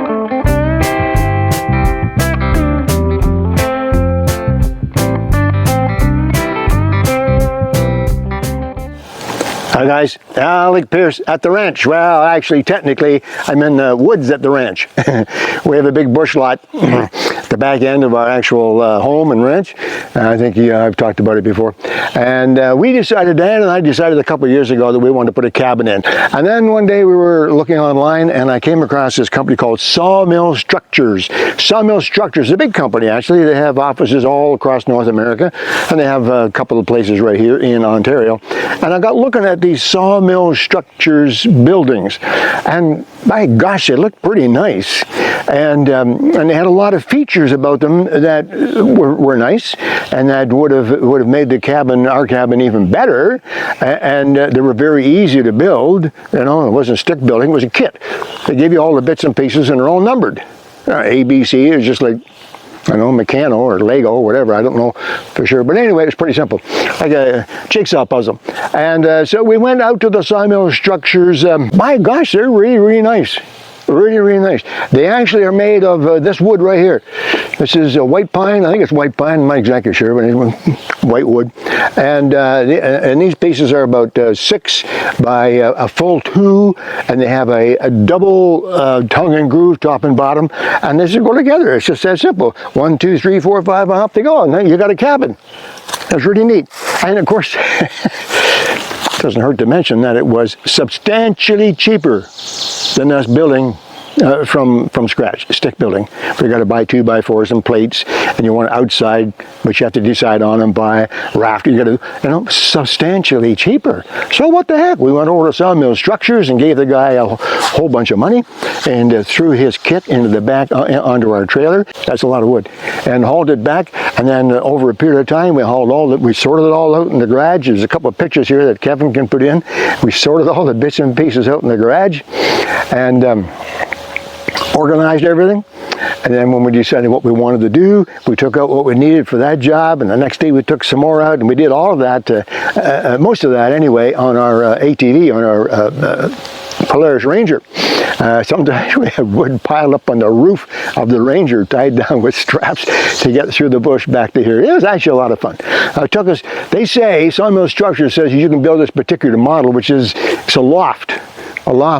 Hi guys, Alec Peirce at the ranch. Well, actually, technically, I'm in the woods at the ranch. We have a big bush lot at the back end of our actual home and ranch. I think I've talked about it before. And we decided, Dan and I decided a couple of years ago that we wanted to put a cabin in. And then one day we were looking online and I came across this company called Sawmill Structures. Sawmill Structures is a big company actually. They have offices all across North America and they have a couple of places right here in Ontario. And I got looking at these Sawmill Structures buildings and my gosh, they looked pretty nice. And they had a lot of features about them that were nice and that would have made the cabin, our cabin, even better. And they were very easy to build. You know, it wasn't stick building, it was a kit. They gave you all the bits and pieces and they're all numbered. A, B, C is just like, I don't know, Meccano or Lego or whatever, I don't know for sure. But anyway, it's pretty simple, like a jigsaw puzzle. And so we went out to the Sawmill Structures. My gosh, they're really, really nice. Really, really nice. They actually are made of this wood right here. This is a white pine. I think it's white pine. I'm not exactly sure, but it's white wood. And these pieces are about 6 by a full 2, and they have a double tongue and groove top and bottom, and they just go together. It's just that simple. 1, 2, 3, 4, 5, and off they go, and then you got a cabin. That's really neat. And of course, it doesn't hurt to mention that it was substantially cheaper than us building from scratch, stick building. We got to buy 2x4s and plates, and you want it outside, but you have to decide on and buy raft. You got to, you know, substantially cheaper. So what the heck? We went over to Sawmill Structures and gave the guy a whole bunch of money, and threw his kit into the back onto our trailer. That's a lot of wood, and hauled it back. And then over a period of time, we sorted it all out in the garage. There's a couple of pictures here that Kevin can put in. We sorted all the bits and pieces out in the garage, and organized everything. And then when we decided what we wanted to do, we took out what we needed for that job, and the next day we took some more out, and we did all of that, most of that anyway, on our ATV, on our Peirce Ranger. Sometimes we had wood piled up on the roof of the Ranger, tied down with straps to get through the bush back to here. It was actually a lot of fun. It took us, they say, Sawmill Structures says you can build this particular model, which is, it's a loft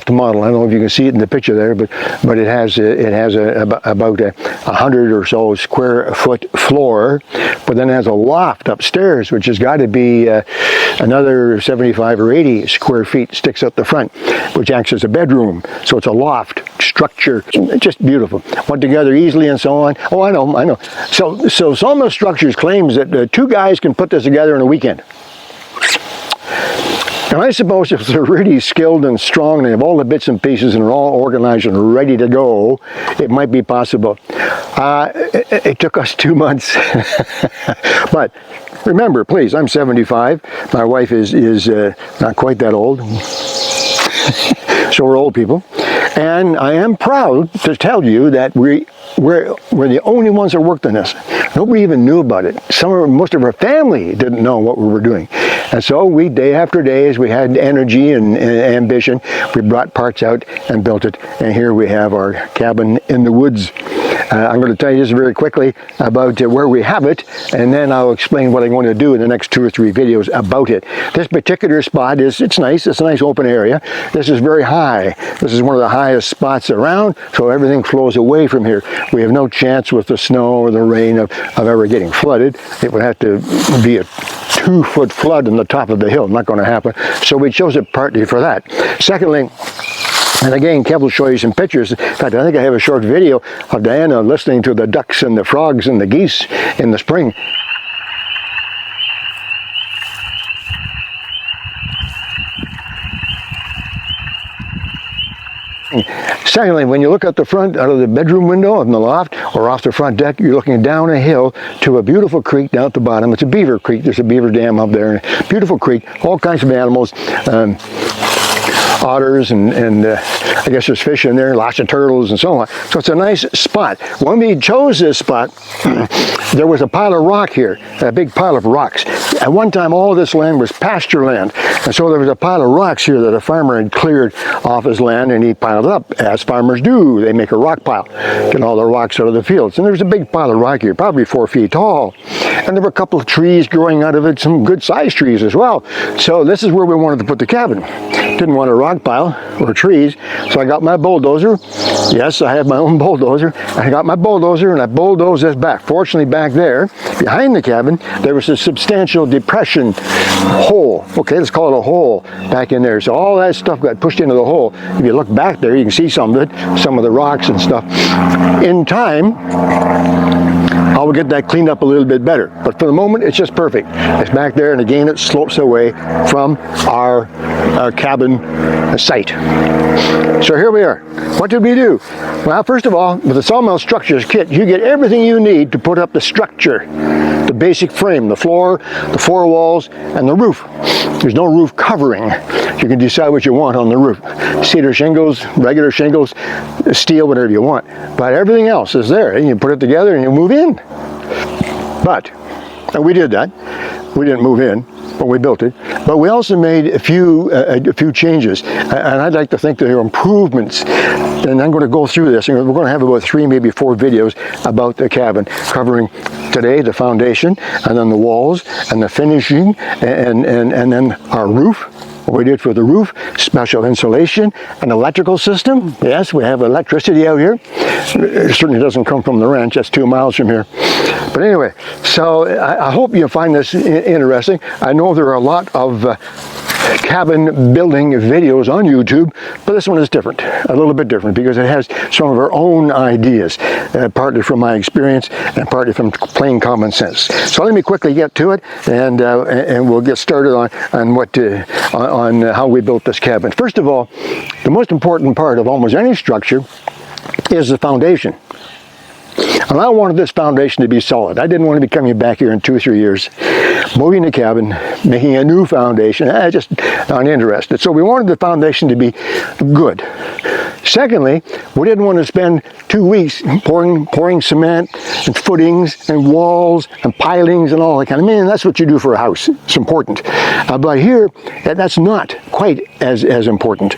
model. I don't know if you can see it in the picture there, but it has about 100 or so square foot floor, but then it has a loft upstairs, which has got to be another 75 or 80 square feet, sticks out the front, which acts as a bedroom. So it's a loft structure, just beautiful. Went together easily and so on. Oh, I know. So Sawmill Structures claims that 2 guys can put this together in a weekend. And I suppose if they're really skilled and strong and they have all the bits and pieces and are all organized and ready to go, it might be possible. It took us 2 months. But remember, please, I'm 75. My wife is not quite that old. So we're old people. And I am proud to tell you that we're the only ones that worked on this. Nobody even knew about it. Most of our family didn't know what we were doing. And so we, day after day, as we had energy and ambition, we brought parts out and built it. And here we have our cabin in the woods. I'm going to tell you just very quickly about where we have it, and then I'll explain what I'm going to do in the next 2 or 3 videos about it. This particular spot it's nice. It's a nice open area. This is very high. This is one of the highest spots around, so everything flows away from here. We have no chance with the snow or the rain of ever getting flooded. It would have to be a 2-foot flood on the top of the hill. Not going to happen. So we chose it partly for that. Secondly, and again, Kev will show you some pictures. In fact, I think I have a short video of Diana listening to the ducks and the frogs and the geese in the spring. Secondly, when you look out the front, out of the bedroom window in the loft or off the front deck, you're looking down a hill to a beautiful creek down at the bottom. It's a beaver creek. There's a beaver dam up there. Beautiful creek, all kinds of animals. otters and I guess there's fish in there, lots of turtles and so on. So it's a nice spot. When we chose this spot, there was a pile of rock here, a big pile of rocks. At one time, all of this land was pasture land. And so there was a pile of rocks here that a farmer had cleared off his land, and he piled it up, as farmers do. They make a rock pile, get all the rocks out of the fields. And there was a big pile of rock here, probably 4 feet tall. And there were a couple of trees growing out of it, some good sized trees as well. So this is where we wanted to put the cabin. Didn't want a rock pile or trees, so I got my bulldozer. Yes, I have my own bulldozer. I got my bulldozer and I bulldozed this back. Fortunately, back there, behind the cabin, there was a substantial depression hole. Okay, let's call it a hole back in there. So all that stuff got pushed into the hole. If you look back there, you can see some of it, some of the rocks and stuff. In time, I will get that cleaned up a little bit better. But for the moment, it's just perfect. It's back there, and again, it slopes away from our cabin site. So here we are. What did we do? Well, first of all, with the Sawmill Structures kit, you get everything you need to put up the structure, the basic frame, the floor, the 4 walls, and the roof. There's no roof covering. You can decide what you want on the roof. Cedar shingles, regular shingles, steel, whatever you want. But everything else is there, and you put it together and you move in. But, and we did that. We didn't move in, but we built it. But we also made a few changes, and I'd like to think there are improvements. And I'm going to go through this, and we're going to have about 3, maybe 4 videos about the cabin, covering today the foundation, and then the walls, and the finishing, and then our roof. What we did for the roof, special insulation, an electrical system. Yes, we have electricity out here. It certainly doesn't come from the ranch. That's 2 miles from here. But anyway, so I hope you find this interesting. I know there are a lot of cabin building videos on YouTube, but this one is different, a little bit different, because it has some of our own ideas, partly from my experience and partly from plain common sense. So let me quickly get to it, and we'll get started on how we built this cabin. First of all, the most important part of almost any structure is the foundation. And I wanted this foundation to be solid. I didn't want to be coming back here in 2 or 3 years, moving the cabin, making a new foundation. I just uninterested. So we wanted the foundation to be good. Secondly, we didn't want to spend 2 weeks pouring cement and footings and walls and pilings and all that kind of. I mean, that's what you do for a house. It's important. But here, that's not quite as important.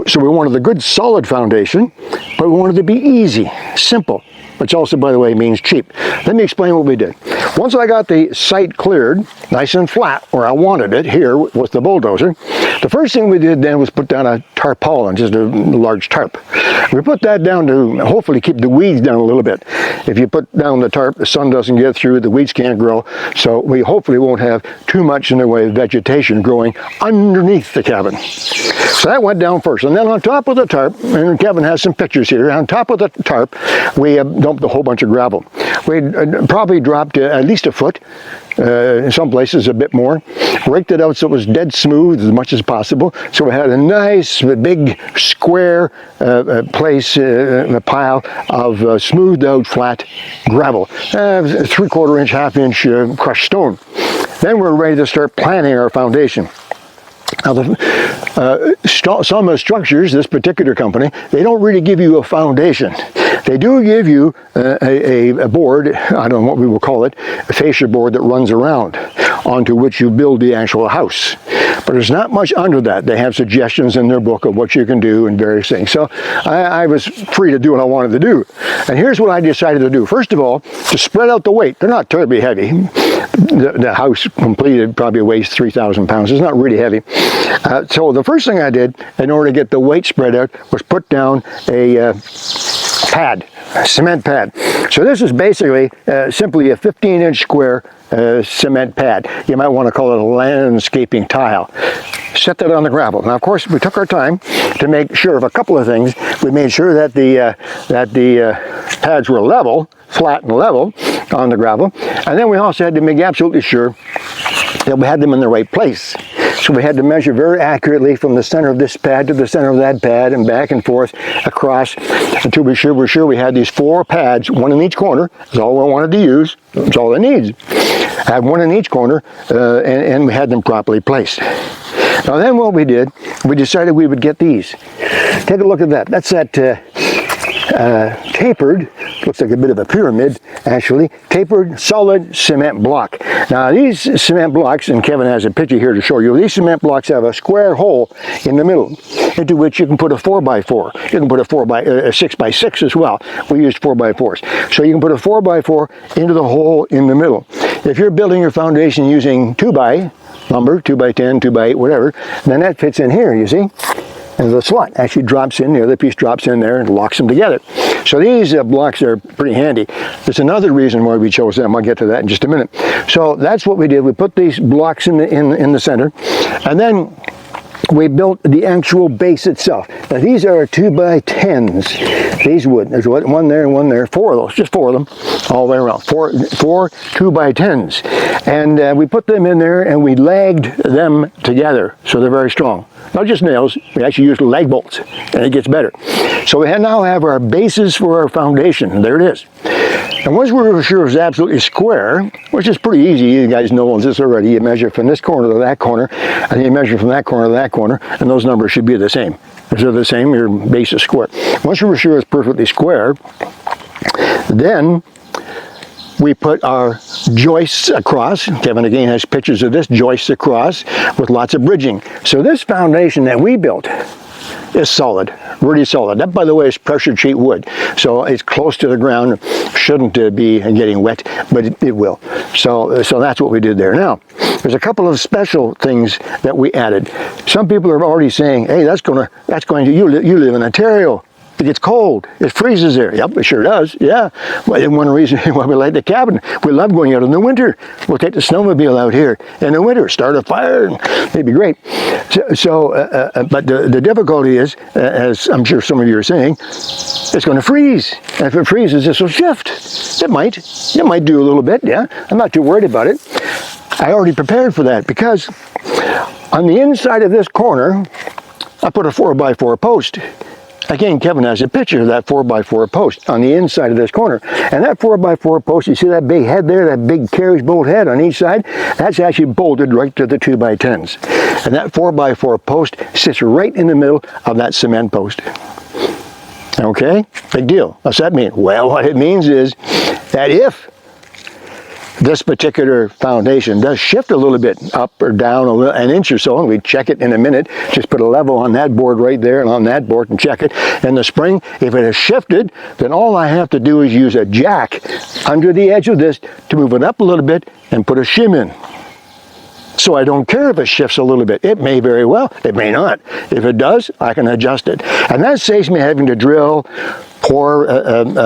So we wanted a good solid foundation, but we wanted it to be easy, simple, which also, by the way, means cheap. Let me explain what we did. Once I got the site cleared, nice and flat, where I wanted it, here with the bulldozer, the first thing we did then was put down a tarpaulin, just a large tarp. We put that down to hopefully keep the weeds down a little bit. If you put down the tarp, the sun doesn't get through, the weeds can't grow, so we hopefully won't have too much in the way of vegetation growing underneath the cabin. So that went down first, and then on top of the tarp, and Kevin has some pictures here, on top of the tarp, we dumped a whole bunch of gravel. We probably dropped at least a foot, in some places a bit more, raked it out so it was dead smooth as much as possible, so we had a nice big square place, a pile of smoothed out flat gravel, 3/4 inch, 1/2 inch crushed stone. Then we're ready to start planning our foundation. Now, the Sawmill Structures, this particular company, they don't really give you a foundation. They do give you a board, I don't know what we will call it, a fascia board that runs around, onto which you build the actual house. But there's not much under that. They have suggestions in their book of what you can do and various things. So I was free to do what I wanted to do. And here's what I decided to do. First of all, to spread out the weight. They're not terribly heavy. The house completed probably weighs 3,000 pounds. It's not really heavy. So the first thing I did in order to get the weight spread out was put down a pad, a cement pad. So this is basically simply a 15-inch square cement pad. You might want to call it a landscaping tile. Set that on the gravel. Now, of course, we took our time to make sure of a couple of things. We made sure that the pads were level, flat and level on the gravel, and then we also had to make absolutely sure that we had them in the right place. So we had to measure very accurately from the center of this pad to the center of that pad and back and forth across until we're sure we had these 4 pads, 1 in each corner. That's all we wanted to use. That's all it needs. I had 1 in each corner, and we had them properly placed. Now then what we did, we decided we would get these. Take a look at that. That's that tapered, looks like a bit of a pyramid actually, tapered solid cement block. Now these cement blocks, and Kevin has a picture here to show you, these cement blocks have a square hole in the middle into which you can put a 4x4. You can put a 6x6 as well. We used 4x4s. So you can put a 4x4 into the hole in the middle. If you're building your foundation using 2x lumber, 2x10, 2x8, whatever, then that fits in here, you see? And the slot actually drops in, the other piece drops in there and locks them together. So these blocks are pretty handy. There's another reason why we chose them. I'll get to that in just a minute. So that's what we did. We put these blocks in the center, and then we built the actual base itself. Now these are 2x10s. These wood. There's one there and one there. 4 of those. Just 4 of them, all the way around. Four 2x10s, and we put them in there and we lagged them together, so they're very strong. Not just nails. We actually used lag bolts, and it gets better. So we now have our basis for our foundation. There it is. And once we were sure it was absolutely square, which is pretty easy, you guys know this already, you measure from this corner to that corner, and you measure from that corner to that corner, and those numbers should be the same. If they're the same, your base is square. Once we were sure it's perfectly square, then we put our joists across. Kevin again has pictures of this, joists across with lots of bridging. So this foundation that we built is solid, really solid. That, by the way, is pressure treat wood, so it's close to the ground. Shouldn't be getting wet, but it will. So that's what we did there. Now, there's a couple of special things that we added. Some people are already saying, "Hey, you live in Ontario. It gets cold. It freezes there." Yep, it sure does. Yeah. Well, one reason why we like the cabin, we love going out in the winter. We'll take the snowmobile out here in the winter, start a fire, and it'd be great. But the difficulty is, as I'm sure some of you are saying, it's going to freeze. And if it freezes, this will shift. It might do a little bit. Yeah. I'm not too worried about it. I already prepared for that because on the inside of this corner, I put a 4x4 post. Again, Kevin has a picture of that 4x4 post on the inside of this corner. And that 4x4 post, you see that big head there, that big carriage bolt head on each side? That's actually bolted right to the 2x10s. And that 4x4 post sits right in the middle of that cement post. Okay? Big deal. What's that mean? Well, what it means is that if this particular foundation does shift a little bit up or down an inch or so, and we check it in a minute, just put a level on that board right there and on that board and check it. In the spring, if it has shifted, then all I have to do is use a jack under the edge of this to move it up a little bit and put a shim in. So I don't care if it shifts a little bit. It may very well, it may not. If it does, I can adjust it. And that saves me having to drill, pour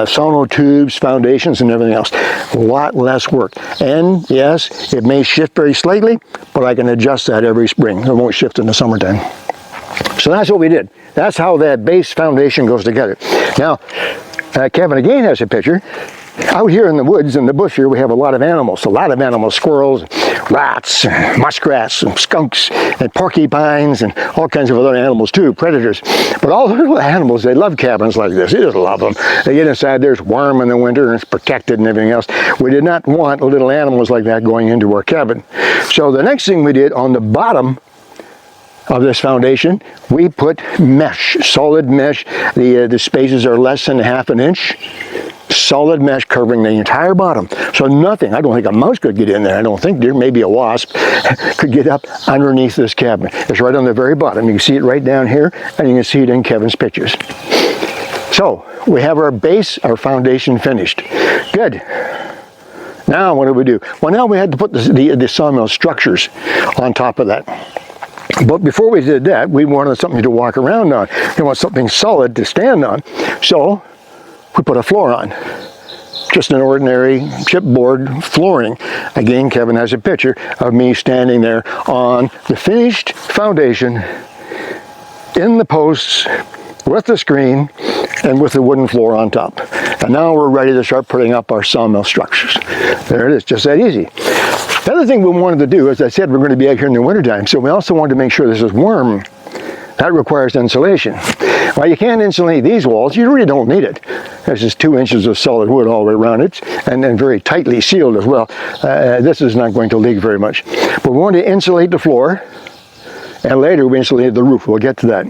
sono tubes, foundations, and everything else. A lot less work. And yes, it may shift very slightly, but I can adjust that every spring. It won't shift in the summertime. So that's what we did. That's how that base foundation goes together. Now, Kevin again has a picture. Out here in the woods, in the bush here, we have a lot of animals. Squirrels, rats, muskrats, and skunks, and porcupines, and all kinds of other animals too, predators. But all the little animals, they love cabins like this. They just love them. They get inside, there's warm in the winter, and it's protected and everything else. We did not want little animals like that going into our cabin. So the next thing we did on the bottom of this foundation, we put mesh, solid mesh. The spaces are less than ½ an inch. Solid mesh covering the entire bottom. So nothing, I don't think a mouse could get in there. I don't think there, maybe a wasp could get up underneath this cabin. It's right on the very bottom. You can see it right down here, and you can see it in Kevin's pictures. So we have our base, our foundation finished. Good. Now what do we do? Well, now we had to put the sawmill structures on top of that. But before we did that, we wanted something to walk around on. We want something solid to stand on. So we put a floor on. Just an ordinary chipboard flooring. Again, Kevin has a picture of me standing there on the finished foundation in the posts with the screen and with the wooden floor on top. And now we're ready to start putting up our sawmill structures. There it is, just that easy. The other thing we wanted to do, as I said, we're going to be out here in the wintertime, so we also wanted to make sure this is warm. That requires insulation. Well, you can't insulate these walls. You really don't need it. There's just 2 inches of solid wood all the way around it, and then very tightly sealed as well. This is not going to leak very much. But we want to insulate the floor And later we insulated the roof. We'll get to that.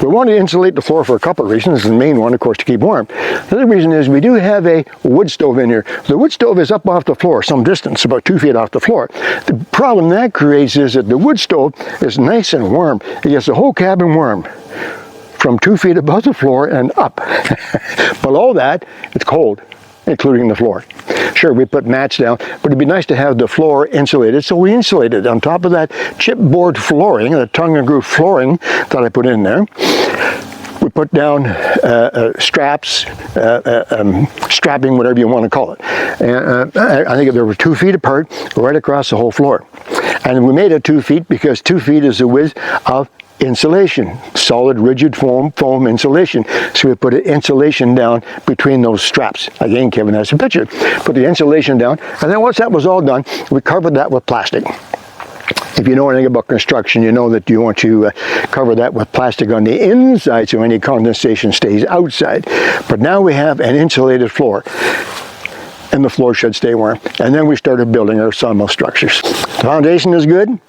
We want to insulate the floor for a couple of reasons. The main one, of course, to keep warm. The other reason is we do have a wood stove in here. The wood stove is up off the floor, some distance, about 2 feet off the floor. The problem that creates is that the wood stove is nice and warm. It gets the whole cabin warm from 2 feet above the floor and up. Below that, it's cold, including the floor. Sure, we put mats down, but it'd be nice to have the floor insulated, so we insulated. On top of that chipboard flooring, the tongue and groove flooring that I put in there, we put down straps, strapping, whatever you want to call it. And I think they were 2 feet apart, right across the whole floor. And we made it 2 feet because 2 feet is the width of insulation, solid rigid foam insulation. So we put an insulation down between those straps. Again, Kevin has a picture. Put the insulation down, and then once that was all done, we covered that with plastic. If you know anything about construction, you know that you want to cover that with plastic on the inside so any condensation stays outside. But now we have an insulated floor, and the floor should stay warm. And then we started building our Sawmill Structures. The foundation is good.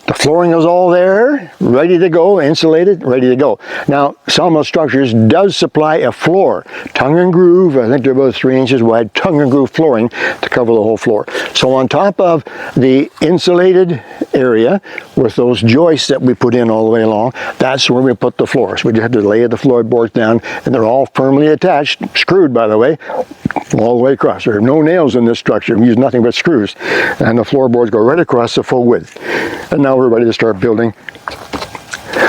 The flooring is all there, ready to go, insulated, ready to go. Now, Sawmill Structures does supply a floor, tongue and groove, I think they're about 3 inches wide, tongue and groove flooring to cover the whole floor. So on top of the insulated area with those joists that we put in all the way along, that's where we put the floors. We just had to lay the floorboards down, and they're all firmly attached, screwed by the way, all the way across. There are no nails in this structure. We use nothing but screws. And the floorboards go right across the full width. And now we're ready to start building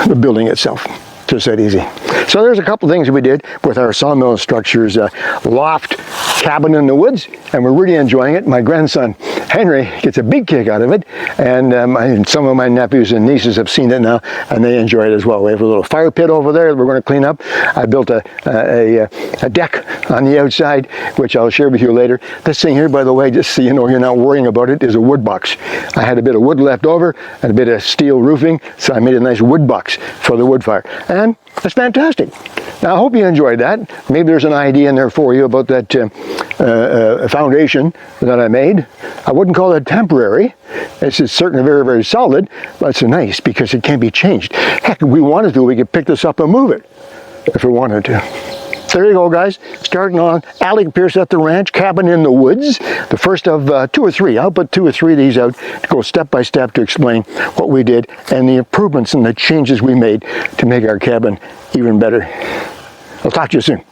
the building itself. Just that easy. So there's a couple things we did with our Sawmill Structures loft cabin in the woods, and we're really enjoying it. My grandson Henry gets a big kick out of it, and some of my nephews and nieces have seen it now, and they enjoy it as well. We have a little fire pit over there that we're going to clean up. I built a deck on the outside, which I'll share with you later. This thing here, by the way, just so you know you're not worrying about it, is a wood box. I had a bit of wood left over and a bit of steel roofing, so I made a nice wood box for the wood fire. And it's fantastic. Now, I hope you enjoyed that. Maybe there's an idea in there for you about that foundation that I made. I wouldn't call it temporary. It's certainly very, very solid, but it's nice because it can't be changed. Heck, if we wanted to, we could pick this up and move it if we wanted to. There you go, guys. Starting on Alec Peirce at the ranch, cabin in the woods. The first of 2 or 3. I'll put 2 or 3 of these out to go step by step to explain what we did and the improvements and the changes we made to make our cabin even better. I'll talk to you soon.